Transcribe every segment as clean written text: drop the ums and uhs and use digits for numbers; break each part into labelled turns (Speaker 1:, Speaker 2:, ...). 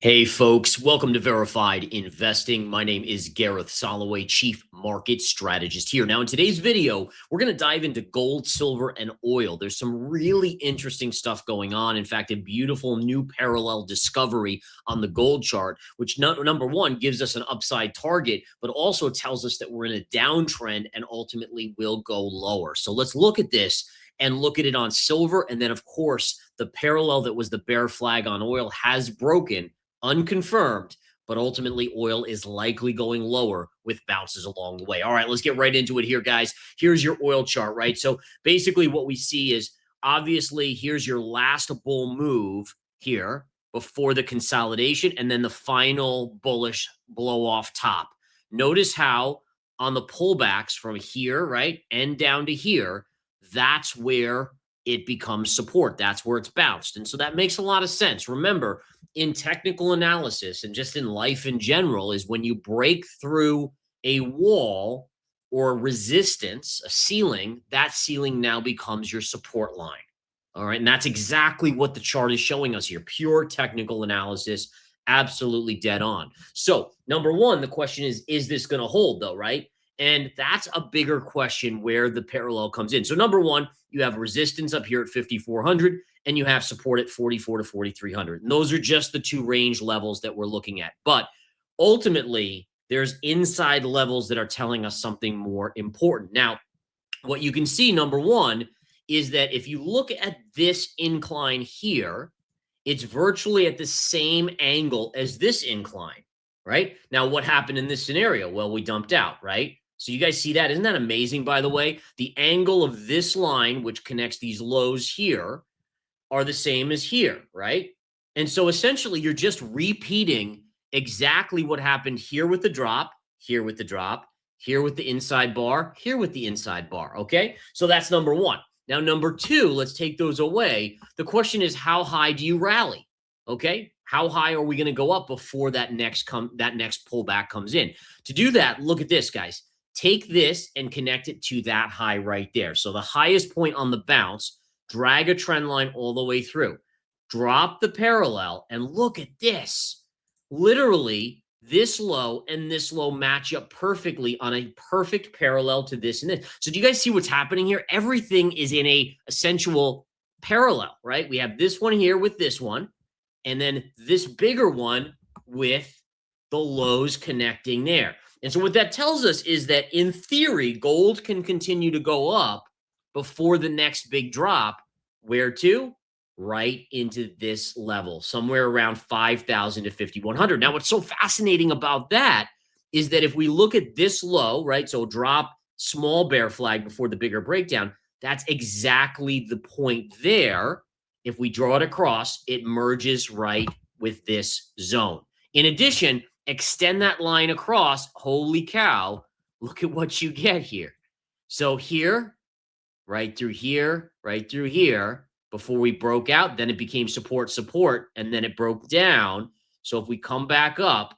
Speaker 1: Hey folks, welcome to Verified Investing. My name is Gareth Soloway, Chief Market Strategist here. Now in today's video, we're going to dive into gold, silver, and oil. There's some really interesting stuff going on. In fact, a beautiful new parallel discovery on the gold chart, which number one gives us an upside target, but also tells us that we're in a downtrend and ultimately will go lower. So let's look at this and look at it on silver. And then of course, the parallel that was the bear flag on oil has broken, unconfirmed, but ultimately oil is likely going lower with bounces along the way. All right, let's get right into it here, guys. Here's your oil chart, right? So basically what we see is obviously here's your last bull move here before the consolidation and then the final bullish blow off top. Notice how on the pullbacks from here, right, and down to here, that's where it becomes support. That's where it's bounced. And so that makes a lot of sense. Remember, in technical analysis and just in life in general is when you break through a wall or resistance, a ceiling, that ceiling now becomes your support line. All right. And that's exactly what the chart is showing us here. Pure technical analysis, absolutely dead on. So number one, the question is this going to hold though, right? And that's a bigger question where the parallel comes in. So number one, you have resistance up here at 5,400 and you have support at 44 to 4,300. And those are just the two range levels that we're looking at. But ultimately, there's inside levels that are telling us something more important. Now, what you can see, number one, is that if you look at this incline here, it's virtually at the same angle as this incline, right? Now, what happened in this scenario? Well, we dumped out, right? So you guys see that? Isn't that amazing, by the way? The angle of this line, which connects these lows here, are the same as here, right? And so essentially, you're just repeating exactly what happened here with the drop, here with the drop, here with the inside bar, here with the inside bar, okay? So that's number one. Now, number two, let's take those away. The question is, how high do you rally, okay? How high are we going to go up before that next pullback comes in? To do that, look at this, guys. Take this and connect it to that high right there. So the highest point on the bounce, drag a trend line all the way through, drop the parallel, and look at this. Literally, this low and this low match up perfectly on a perfect parallel to this and this. So do you guys see what's happening here? Everything is in a essential parallel, right? We have this one here with this one, and then this bigger one with the lows connecting there. And so what that tells us is that in theory, gold can continue to go up before the next big drop. Where to? Right into this level, somewhere around 5,000 to 5,100. Now, what's so fascinating about that is that if we look at this low, right, so drop, small bear flag before the bigger breakdown, that's exactly the point there. If we draw it across, it merges right with this zone. In addition, extend that line across. Holy cow, look at what you get here. So here, right through here, right through here, before we broke out, then it became support, support, and then it broke down. So if we come back up,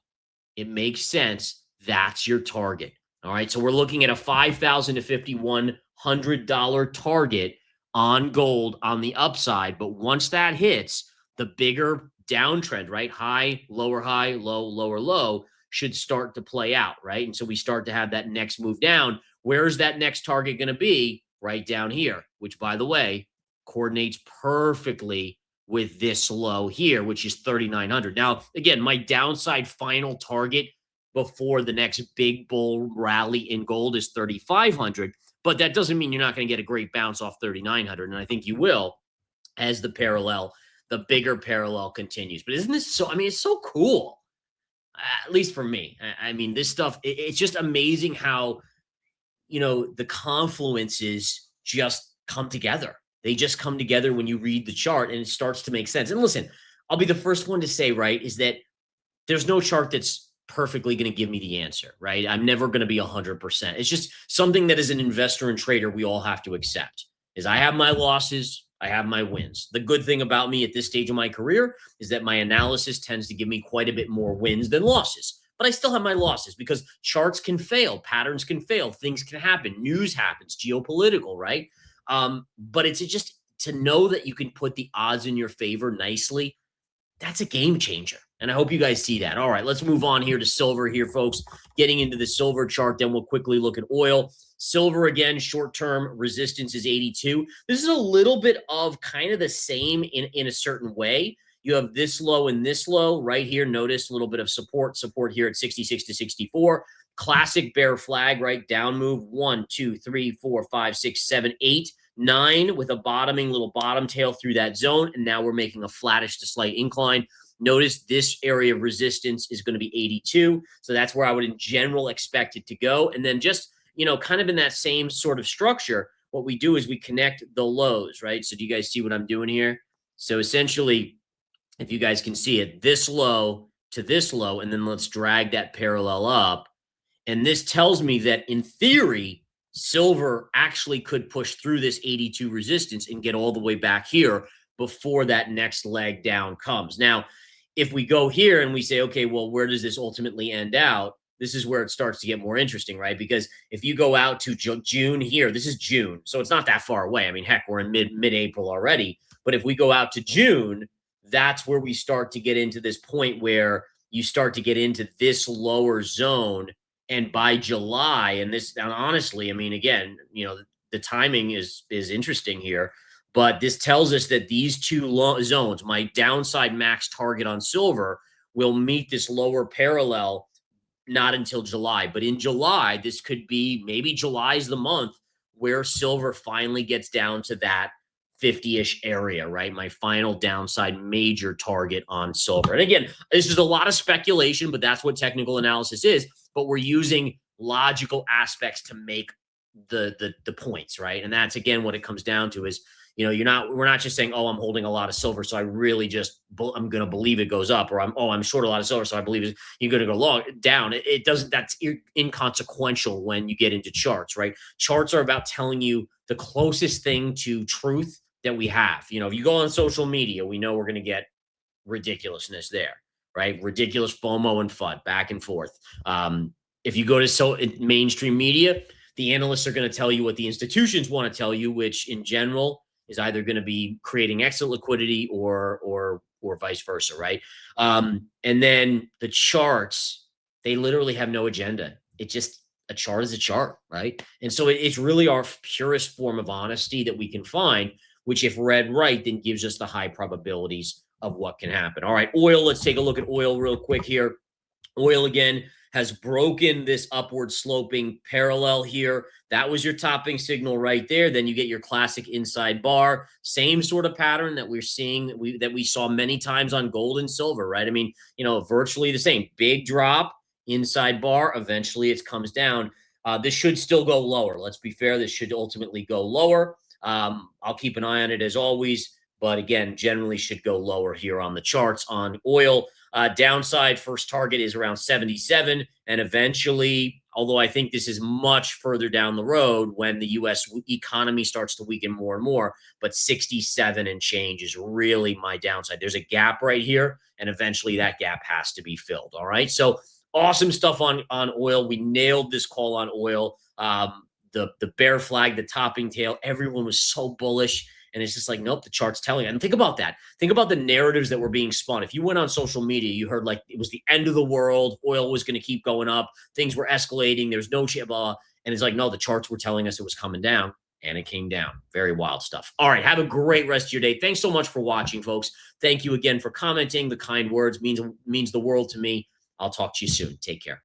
Speaker 1: it makes sense. That's your target. All right. So we're looking at a $5,000 to $5,100 target on gold on the upside. But once that hits, the bigger downtrend, right? High, low, lower, low should start to play out, right? And so we start to have that next move down. Where is that next target going to be? Right down here, which, by the way, coordinates perfectly with this low here, which is 3,900. Now, again, my downside final target before the next big bull rally in gold is 3,500, but that doesn't mean you're not going to get a great bounce off 3,900, and I think you will as the bigger parallel continues. But isn't this so, I mean, it's so cool, at least for me. I mean, this stuff, it's just amazing how, you know, the confluences just come together. They just come together when you read the chart and it starts to make sense. And listen, I'll be the first one to say, right, is that there's no chart that's perfectly going to give me the answer, right? I'm never going to be 100%. It's just something that as an investor and trader, we all have to accept is I have my losses, I have my wins. The good thing about me at this stage of my career is that my analysis tends to give me quite a bit more wins than losses. But I still have my losses because charts can fail, patterns can fail, things can happen, news happens, geopolitical, right? But it's just to know that you can put the odds in your favor nicely. That's a game changer. And I hope you guys see that. All right, let's move on here to silver here, folks. Getting into the silver chart, then we'll quickly look at oil. Silver, again, short-term resistance is 82. This is a little bit of kind of the same in a certain way. You have this low and this low right here. Notice a little bit of support here at 66 to 64. Classic bear flag, right? Down move 1, 2, 3, 4, 5, 6, 7, 8, 9 with a bottoming little bottom tail through that zone. And now we're making a flattish to slight incline. Notice this area of resistance is going to be 82. So that's where I would in general expect it to go. And then just, kind of in that same sort of structure, what we do is we connect the lows, right? So do you guys see what I'm doing here? So essentially, if you guys can see it, this low to this low, and then let's drag that parallel up. And this tells me that in theory, silver actually could push through this 82 resistance and get all the way back here before that next leg down comes. Now, if we go here and we say, okay, well, where does this ultimately end out? This is where it starts to get more interesting, right? Because if you go out to June here, this is June, so it's not that far away. I mean, heck, we're in mid-April already. But if we go out to June, that's where we start to get into this point where you start to get into this lower zone. And by July, and honestly, I mean, again, the timing is interesting here. But this tells us that these two zones, my downside max target on silver, will meet this lower parallel not until July. But in July, this could be maybe July is the month where silver finally gets down to that 50-ish area, right? My final downside major target on silver. And again, this is a lot of speculation, but that's what technical analysis is. But we're using logical aspects to make the points, right? And that's, again, what it comes down to is, we're not just saying, oh, I'm holding a lot of silver, so I really I'm going to believe it goes up, or I'm short a lot of silver, so I believe you're going to go down. It doesn't, that's inconsequential when you get into charts, right? Charts are about telling you the closest thing to truth that we have. If you go on social media, we know we're going to get ridiculousness there, right? Ridiculous FOMO and FUD back and forth. If you go to mainstream media, the analysts are going to tell you what the institutions want to tell you, which in general is either going to be creating exit liquidity or vice versa, right? And then the charts, they literally have no agenda. A chart is a chart, right? And so it's really our purest form of honesty that we can find, which if read right, then gives us the high probabilities of what can happen. All right, oil, let's take a look at oil real quick here. Oil, again, has broken this upward sloping parallel here. That was your topping signal right there. Then you get your classic inside bar. Same sort of pattern that we're seeing, that we saw many times on gold and silver, right? I mean, virtually the same. Big drop, inside bar. Eventually it comes down. This should still go lower. Let's be fair. This should ultimately go lower. I'll keep an eye on it as always. But again, generally should go lower here on the charts on oil. Downside first target is around 77. And eventually, although I think this is much further down the road when the U.S. economy starts to weaken more and more, but 67 and change is really my downside. There's a gap right here, and eventually that gap has to be filled. All right. So awesome stuff on oil. We nailed this call on oil. The bear flag, the topping tail, everyone was so bullish. And it's just like, nope, the chart's telling it. And think about that. Think about the narratives that were being spun. If you went on social media, you heard like it was the end of the world. Oil was going to keep going up. Things were escalating. There's no shit, blah. And it's like, no, the charts were telling us it was coming down. And it came down. Very wild stuff. All right. Have a great rest of your day. Thanks so much for watching, folks. Thank you again for commenting. The kind words means the world to me. I'll talk to you soon. Take care.